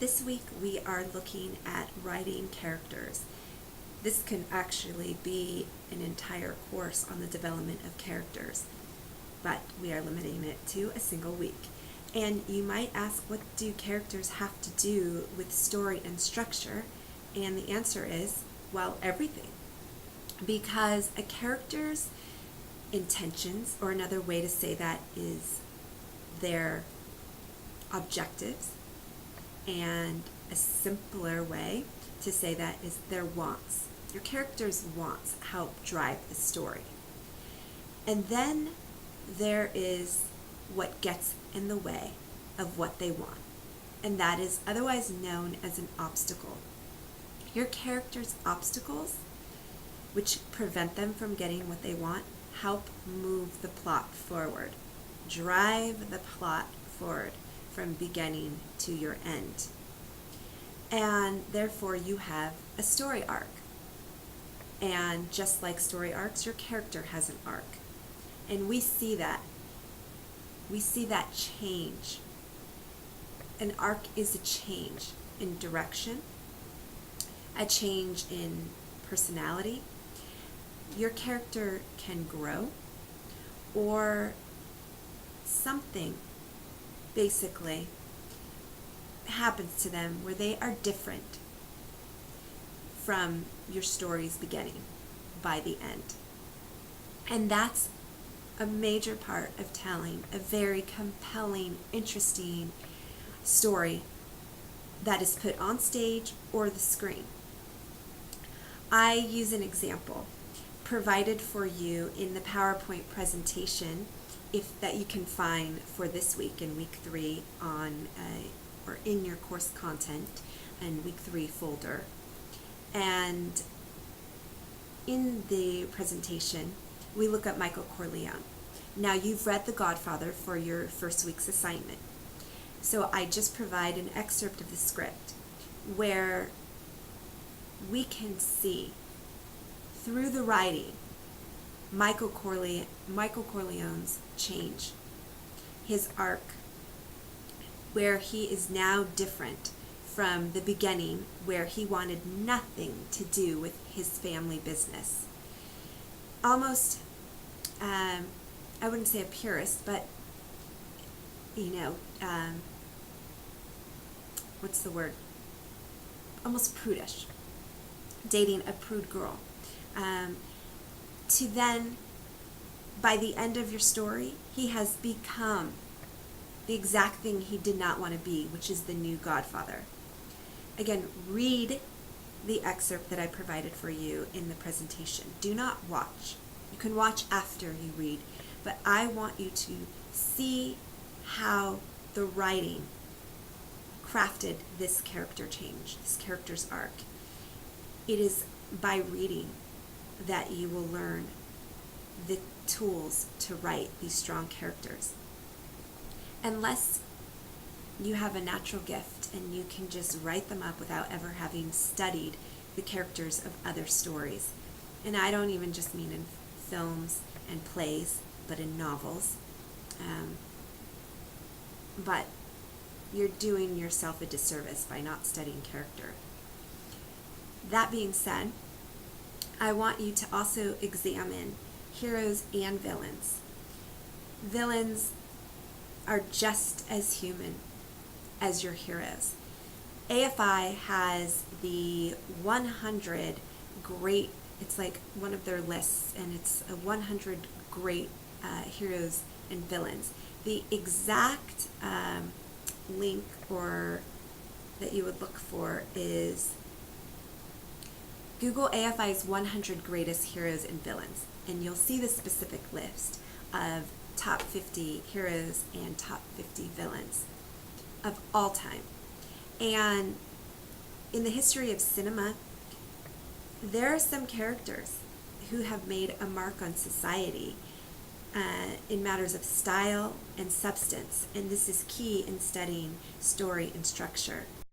This week we are looking at writing characters. This can actually be an entire course on the development of characters, but we are limiting it to a single week. And you might ask, what do characters have to do with story and structure? And the answer is, well, everything. Because a character's intentions, or another way to say that is their objectives, and a simpler way to say that is their wants. Your character's wants help drive the story. And then there is what gets in the way of what they want, and that is otherwise known as an obstacle. Your character's obstacles, which prevent them from getting what they want, help move the plot forward, drive the plot forward from beginning to your end. And therefore you have a story arc. And just like story arcs, your character has an arc. And we see that. We see that change. An arc is a change in direction, a change in personality. Your character can grow, or something basically happens to them where they are different from your story's beginning by the end. And that's a major part of telling a very compelling, interesting story that is put on stage or the screen. I use an example provided for you in the PowerPoint presentation that you can find for this week in week 3 or in your course content and week 3 folder. And in the presentation, we look at Michael Corleone. Now, you've read The Godfather for your first week's assignment. So I just provide an excerpt of the script where we can see through the writing Michael Corleone's change, his arc, where he is now different from the beginning, where he wanted nothing to do with his family business. Almost, I wouldn't say a purist, but, what's the word? Almost prudish, dating a prude girl. To then, by the end of your story, he has become the exact thing he did not want to be, which is the new Godfather. Again, read the excerpt that I provided for you in the presentation. Do not watch. You can watch after you read, but I want you to see how the writing crafted this character change, this character's arc. It is by reading that you will learn the tools to write these strong characters. Unless you have a natural gift and you can just write them up without ever having studied the characters of other stories. And I don't even just mean in films and plays, but in novels. But you're doing yourself a disservice by not studying character. That being said, I want you to also examine heroes and villains. Villains are just as human as your heroes. AFI has the 100 great, it's like one of their lists, and it's a 100 great heroes and villains. The exact link or that you would look for is Google AFI's 100 greatest heroes and villains, and you'll see the specific list of top 50 heroes and top 50 villains of all time. And in the history of cinema, there are some characters who have made a mark on society in matters of style and substance, and this is key in studying story and structure.